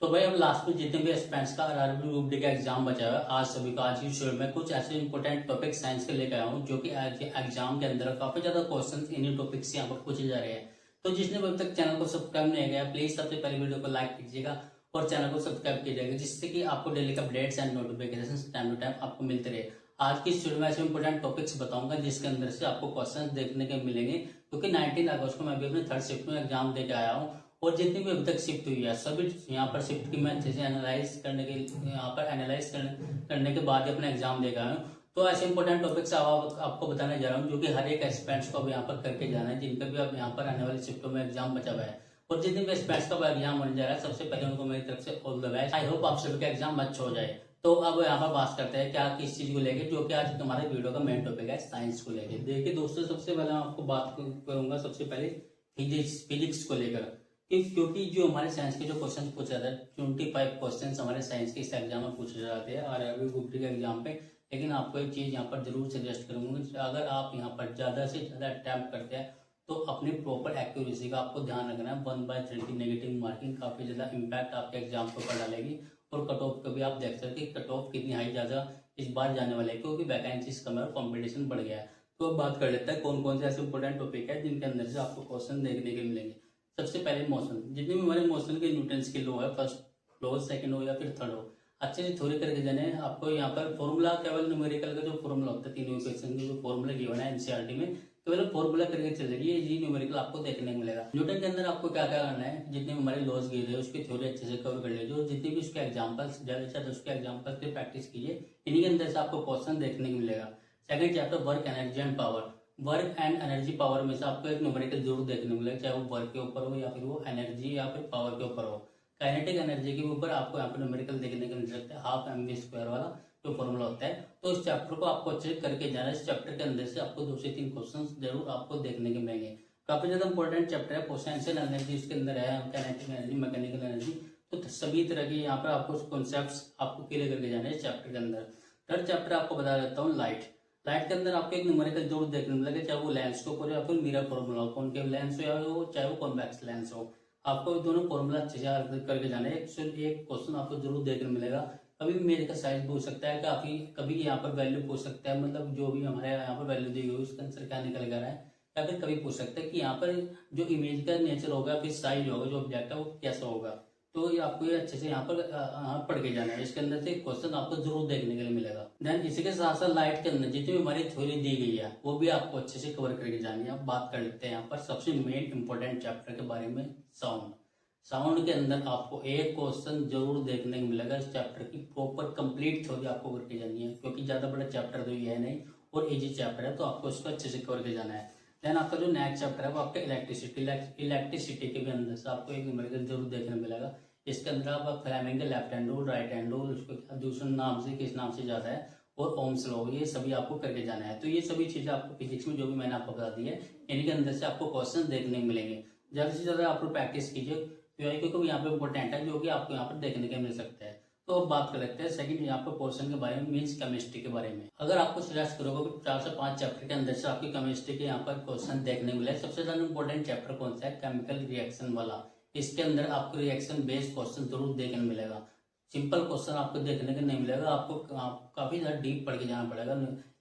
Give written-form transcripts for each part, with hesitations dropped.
तो भाई अब लास्ट में जितने भी एस्पिरेंट्स का आरआरबी ग्रुप डी का एग्जाम बचा हुआ है, आज सभी का आज की शेड्यूल में कुछ ऐसे इंपॉर्टेंट टॉपिक साइंस के लेकर आया हूँ जो कि आज एग्जाम के अंदर काफी ज्यादा क्वेश्चंस इन्हीं टॉपिक से यहाँ पर पूछे जा रहे हैं। तो जिसने अभी तक चैनल को सब्सक्राइब नहीं किया प्लीज सबसे पहले वीडियो को लाइक कीजिएगा और चैनल को सब्सक्राइब कीजिएगा, जिससे कि आपको डेली का updates and notification time to time आपको मिलते रहे। आज की शेड्यूल में ऐसे इंपॉर्टेंट टॉपिक्स बताऊंगा जिसके अंदर से आपको क्वेश्चन देखने के मिलेंगे, क्योंकि 19 अगस्त को मैं भी अपने थर्ड शिफ्ट में एग्जाम देके आया हूँ और जितनी भी अभी तक शिफ्ट हुई है सभी यहाँ पर शिफ्ट की मैं अच्छे से एनालाइज करने के यहाँ पर एनालाइज करने के बाद ही अपना एग्जाम देगा हूँ। तो ऐसे इंपॉर्टेंट टॉपिक्स आपको बताने जा रहा हूँ जो कि हर एक एस्पिरेंट्स को अब यहाँ पर करके जाना है, जिनका भी अब यहाँ पर आने वाली शिफ्टों में एग्जाम बचा हुआ है। और जितने भी एस्पिरेंट्स का एग्जाम होने जा रहा है सबसे पहले उनको मेरी तरफ से all the best. I hope आप सभी का एग्जाम अच्छा हो जाए। तो अब यहाँ पर बात करते हैं क्या किस चीज को लेकर, जो कि आज तुम्हारे वीडियो का मेन टॉपिक है साइंस को लेकर। देखिए दोस्तों, सबसे पहले मैं आपको बात करूंगा सबसे पहले फिजिक्स को लेकर, क्योंकि जो हमारे साइंस के जो क्वेश्चन पूछे जाते हैं 25 क्वेश्चन हमारे साइंस के इस एग्जाम में पूछे जाते हैं आरआरबी ग्रुप डी के एग्जाम पे। लेकिन आपको एक चीज यहाँ पर जरूर सजेस्ट करूंगा, अगर आप यहाँ पर ज्यादा से ज्यादा अटेम्प्ट करते हैं तो अपनी प्रॉपर एक्यूरेसी का आपको ध्यान रखना है। 1/3 की नेगेटिव मार्किंग काफी ज्यादा इम्पैक्ट आपके एग्जाम के ऊपर डालेगी। और कट ऑफ का भी आप देख सकते हैं कट ऑफ कितनी हाई ज्यादा इस बार जाने वाले है, क्योंकि वैकेंसीज कम है और कॉम्पिटिशन बढ़ गया है। तो अब बात कर लेते हैं कौन कौन से ऐसे इंपॉर्टेंट टॉपिक है जिनके अंदर से आपको क्वेश्चन देखने के मिलेंगे। सबसे पहले मौसम, जितने भी हमारे मौसम के न्यूटन्स के लो है, फर्स्ट लो, सेकंड हो या फिर थर्ड हो, अच्छे से थोड़ी करके जाने। आपको यहाँ पर फॉर्मूला केवल न्यूमेरिकल का जो फॉर्मूला होता है तीनों इक्वेशन के जो फॉर्मूला गिवन है एनसीईआरटी में, केवल फॉर्मूला करके चलेगी, ये न्यूमेरिकल आपको देखने को मिलेगा। न्यूटन के अंदर आपको क्या क्या करना है, जितने भी हमारे लॉज गिरे हैं उसकी थ्योरी अच्छे से कवर कर लीजिए और जितने भी उसके एग्जाम्पल्स ज्यादा से ज्यादा उसके एग्जाम्पल्स की प्रैक्टिस कीजिए। इन्हीं के अंदर से आपको क्वेश्चन देखने को मिलेगा। Second chapter work energy and power, work and energy power में से आपको एक न्यूमेरिकल जरूर देखने को मिलेगा, चाहे वो वर्क के ऊपर हो या फिर वो एनर्जी या फिर पावर के ऊपर हो। काइनेटिक एनर्जी के ऊपर आपको यहाँ पर न्यूमेरिकल देखने को मिल सकता है, हाफ mv² वाला जो फॉर्मूला होता है। तो इस चैप्टर को आपको अच्छे से करके जाना है। इस चैप्टर के अंदर से आपको 2 से 3 क्वेश्चन जरूर आपको देखने के मिलेंगे। काफी ज्यादा इंपॉर्टेंट चैप्टर है। पोटेंशियल एनर्जी इसके अंदर है, काइनेटिक एनर्जी, मैकेनिकल एनर्जी, तो सभी तरह के यहाँ पर आपको कॉन्सेप्ट्स आपको क्लियर करके जाना है इस चैप्टर के अंदर। थर्ड चैप्टर आपको बता देता हूँ लाइट। लाइट के अंदर आपको एक न्यूमेरिकल जरूर देखने को मिलेगा, चाहे वो लेंस के ऊपर या फिर मिरर फॉर्मूला हो, कॉनकेव लेंस हो या वो चाहे वो कॉन्वेक्स लेंस हो, आपको दोनों फॉर्मूला अच्छे से करके जाना है। एक क्वेश्चन आपको जरूर देखने को मिलेगा। कभी भी इमेज का साइज पूछ सकता है, काफी कभी यहाँ पर वैल्यू पूछ सकता है, मतलब जो भी हमारे यहाँ पर वैल्यू दी हुई उसका आंसर क्या निकल कर रहा है। या फिर कभी पूछ सकता है कि यहाँ पर जो इमेज का नेचर होगा फिर साइज होगा जो ऑब्जेक्ट है वो कैसा होगा। तो ये आपको ये अच्छे से यहाँ पर पढ़ के जाना है। इसके अंदर से क्वेश्चन आपको जरूर देखने के लिए मिलेगा। देन इसी के साथ साथ लाइट के अंदर जितनी भी हमारी थ्योरी दी गई है वो भी आपको अच्छे से कवर करके जानी है। अब बात कर लेते हैं यहाँ पर सबसे मेन इंपॉर्टेंट चैप्टर के बारे में, साउंड। साउंड के अंदर आपको एक क्वेश्चन जरूर देखने को मिलेगा। इस चैप्टर की प्रॉपर कंप्लीट थ्योरी आपको करके जानी है, क्योंकि ज्यादा बड़ा चैप्टर तो ये है नहीं और इजी चैप्टर है, तो आपको इसको अच्छे से कवर के जाना है। देन आपका जो नेक्स्ट चैप्टर है वो आपका इलेक्ट्रिसिटी के भी अंदर से आपको एक न्यूमेरिकल जरूर देखने को मिलेगा। इसके अंदर आप फ्लेमिंग के left hand rule, right hand rule, उसको दूसरे नाम से किस नाम से जाता है, और ओम्स लॉ, ये सभी आपको करके जाना है। तो ये सभी चीजें आपको फिजिक्स में जो भी मैंने आपको बता दी है इन्हीं के अंदर से आपको क्वेश्चन देखने को मिलेंगे। ज्यादा से ज्यादा आप प्रैक्टिस कीजिए, क्योंकि यहाँ पे इंपॉर्टेंट है जो कि आपको यहाँ पर देखने के मिल सकता है। तो अब बात कर लेते हैं सेकंड यहाँ पर पोर्शन के बारे में, मीन्स केमिस्ट्री के बारे में। अगर आपको सजेस्ट करोगे 4 से 5 चैप्टर के अंदर से आपकी केमिस्ट्री के यहाँ पर क्वेश्चन देखने को मिले, सबसे ज्यादा इंपॉर्टेंट चैप्टर कौन सा है, केमिकल रिएक्शन वाला। इसके अंदर आपको रिएक्शन बेस्ड क्वेश्चन जरूर देखने मिलेगा। सिंपल क्वेश्चन आपको देखने को नहीं मिलेगा, आपको काफी ज्यादा डीप पढ़ के जाना पड़ेगा।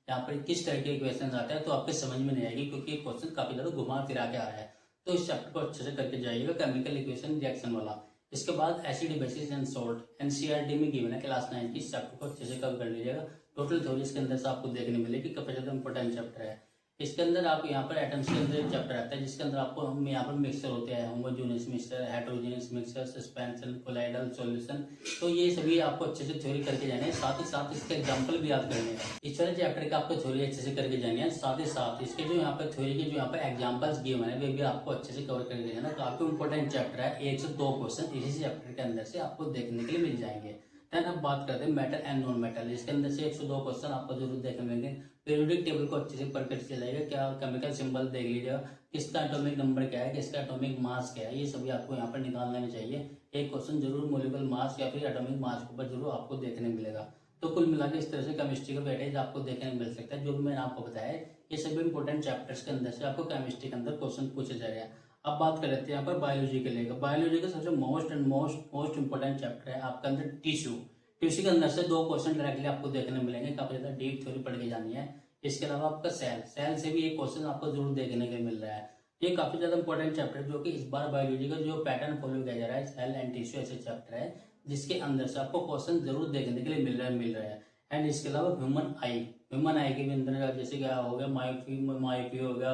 यहाँ पर किस तरह के क्वेश्चन आते हैं तो आपके समझ में नहीं आएगी, क्योंकि ये क्वेश्चन काफी ज्यादा घुमा फिरा के आ रहा है। तो इस चैप्टर को अच्छे से करके जाइएगा, केमिकल इक्वेशन रिएक्शन वाला। इसके बाद acid, basis and salt NCERT में गिवन है क्लास 9 की, इस चैप्टर को अच्छे से कवर कर लीजिएगा। टोटल थ्योरी इसके अंदर से आपको देखने मिलेगी, काफी ज्यादा इंपॉर्टेंट चैप्टर है। इसके अंदर आप यहाँ पर एटम्स के अंदर चैप्टर आता है, जिसके अंदर आपको हम यहाँ पर मिक्सचर होते हैं, homogeneous mixture, heterogeneous mixture, suspension, colloidal solution. तो ये सभी आपको अच्छे से थ्योरी करके जाने हैं, साथ ही साथ इसके एग्जांपल भी याद करने हैं। इस वाले चैप्टर का आपको थ्योरी अच्छे से करके जानी है, साथ ही साथ इसके जो यहाँ पर थ्योरी के जो यहाँ पर एग्जाम्पल्स गिवन है वे भी आपको अच्छे से कवर करके जाना। तो आपको इंपॉर्टेंट चैप्टर है, 1 से 2 क्वेश्चन इसी चैप्टर के अंदर से आपको देखने के लिए मिल जाएंगे। देन अब बात करते हैं मेटल एंड नॉन मेटल। इसके अंदर से 102 क्वेश्चन आपको जरूर देखने मिलेंगे। पीरियोडिक टेबल को अच्छे से पढ़ कर चलाइएगा, क्या केमिकल सिंबल देख लीजिएगा, किसका एटॉमिक नंबर क्या है, किसका एटॉमिक मास क्या है, ये सभी आपको यहाँ पर निकालने में चाहिए। एक क्वेश्चन जरूर मोलिकुलर मास या फिर एटॉमिक मास के ऊपर जरूर आपको देखने को मिलेगा। तो कुल मिलाकर इस तरह से केमिस्ट्री का वेटेज आपको देखने को मिल सकता है। जो भी मैंने आपको बताया ये सभी इंपॉर्टेंट चैप्टर्स के अंदर से आपको केमिस्ट्री के अंदर क्वेश्चन पूछे जा रहे हैं। अब बात कर लेते हैं यहाँ पर बायोलॉजी के लेकर। बायोलॉजी का सबसे मोस्ट इंपोर्टेंट चैप्टर है आपके अंदर टिश्यू। टिश्यू के अंदर से 2 क्वेश्चन डायरेक्टली आपको देखने मिलेंगे, काफी ज्यादा डीप थ्योरी पढ़ के जानी है। इसके अलावा आपका सेल से भी एक क्वेश्चन आपको जरूर देखने को मिल रहा है। ये काफी ज्यादा इंपॉर्टेंट चैप्टर है, जो कि इस बार बायोलॉजी का जो पैटर्न फॉलो किया जा रहा है, सेल एंड टिश्यू ऐसे चैप्टर है जिसके अंदर से आपको क्वेश्चन जरूर देखने के लिए मिल रहा है। एंड इसके अलावा ह्यूमन आई के भी अंदर जैसे क्या हो गया, मायोपी हो गया,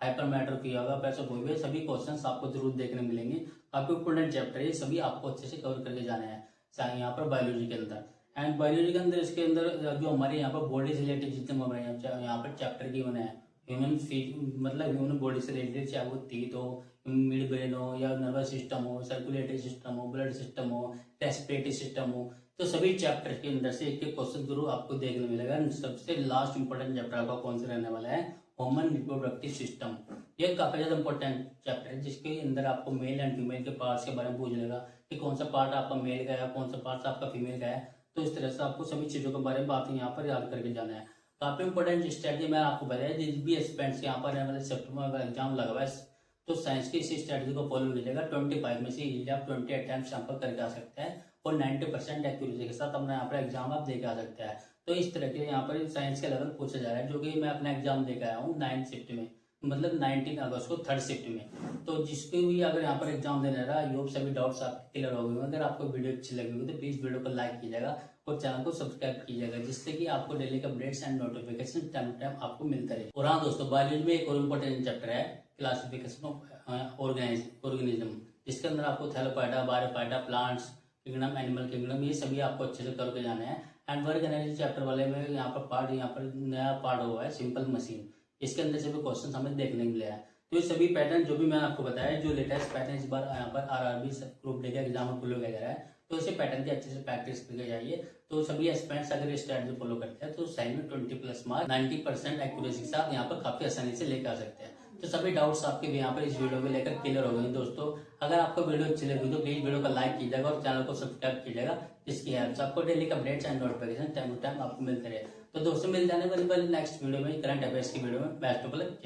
हाइपरमेट्रोपी होगा, पैसों हो गया, सभी क्वेश्चंस आपको जरूर देखने मिलेंगे। काफी इंपोर्टेंट चैप्टर है, ये सभी आपको अच्छे से कवर करके जाना है यहाँ पर बायोलॉजी के अंदर। एंड बायोलॉजी के अंदर इसके अंदर जो हमारे यहाँ पर बॉडी से रिलेटेड जितने हमारे यहाँ पर चैप्टर की बने हैं, ह्यूमन बॉडी से रिलेटेड, चाहे वो तीत हो, मिड ब्रेन हो, या नर्वस सिस्टम हो, सर्कुलेटरी सिस्टम हो, ब्लड सिस्टम हो, रेस्पिरेटरी सिस्टम हो, तो सभी चैप्टर के अंदर से एक एक क्वेश्चन जरूर आपको देखने मिलेगा। सबसे लास्ट इंपॉर्टेंट चैप्टर आपका कौन सा रहने वाला है, ह्यूमन रिप्रोडक्टिव सिस्टम। ये काफी ज्यादा इंपॉर्टेंट चैप्टर है, जिसके अंदर आपको मेल एंड फीमेल के पार्ट्स के बारे में पूछ लेगा कि कौन सा पार्ट आपका मेल का है, कौन सा पार्ट आपका फीमेल का है। तो इस तरह से आपको सभी चीजों के बारे में बात यहाँ पर याद करके जाना है। काफी इंपॉर्टेंट स्ट्रेटजी मैं आपको बताया, जिस भी एस्पिरेंट्स यहाँ पर मतलब सेप्टेम्बर में एग्जाम लगा हुआ है, तो साइंस की इसी स्ट्रेटजी को फॉलो कीजिएगा। 25 में से इजीली आप 20 अटेम्प्ट यहाँ पर करके आ सकते हैं और 90% एक्यूरेसी के साथ अपना यहाँ पर एग्जाम आप देके आ सकते हैं। तो इस तरह के यहाँ पर साइंस के लेवल पूछा जा रहा है, जो कि मैं अपना एग्जाम देकर आया हूँ 9 शिफ्ट में, मतलब 19 अगस्त को 3rd शिफ्ट में। तो जिसको भी अगर यहाँ पर एग्जाम देने रहा है, योग सभी डाउट्स आपके क्लियर हो गए। अगर आपको वीडियो अच्छी लगी होगी तो प्लीज वीडियो को लाइक कीजिएगा और चैनल को सब्सक्राइब कीजिएगा, जिससे कि आपको डेली का updates and notification time to time आपको मिलता रहे। और हाँ दोस्तों, बायोलॉजी में एक और इम्पोर्टेंट चैप्टर है क्लासिफिकेशन ऑफ ऑर्गेनिज्म, जिसके अंदर आपको थैलोपाइडा, बायोपाइडा, प्लांट्स किंगडम, एनिमल किंगडम, ये सभी आपको अच्छे से करके जाना है। एंड वर्क एनर्जी चैप्टर वाले में यहाँ पर नया पार्ट हुआ है सिंपल मशीन, इसके अंदर से भी क्वेश्चन हमें देखने को मिले हैं। तो ये सभी पैटर्न जो भी मैंने आपको बताया, जो लेटेस्ट पैटर्न इस बार यहाँ पर आरआरबी ग्रुप डी का एग्जाम में फॉलो किया जा रहा है, तो इसे पैटर्न की अच्छे से प्रैक्टिस करके जाइए। तो सभी एस्पिरेंट्स अगर स्ट्रेटजी फॉलो करते हैं तो साइड में 20+ मार्क 90% एक्यूरेसी के साथ यहाँ पर काफी आसानी से लेकर आ सकते हैं। तो सभी डाउट्स आपके यहाँ पर इस वीडियो को लेकर क्लियर हो गए दोस्तों। अगर आपको वीडियो अच्छी लगी तो प्लीज वीडियो को लाइक कीजिएगा और चैनल को सब्सक्राइब कीजिएगा, जिसकी हेल्प से आपको डेली का updates and notification time to time आपको मिलते रहे। तो दोस्तों, मिल जाने वाली नेक्स्ट वीडियो में, करंट अफेयर्स की वीडियो में। Best of luck.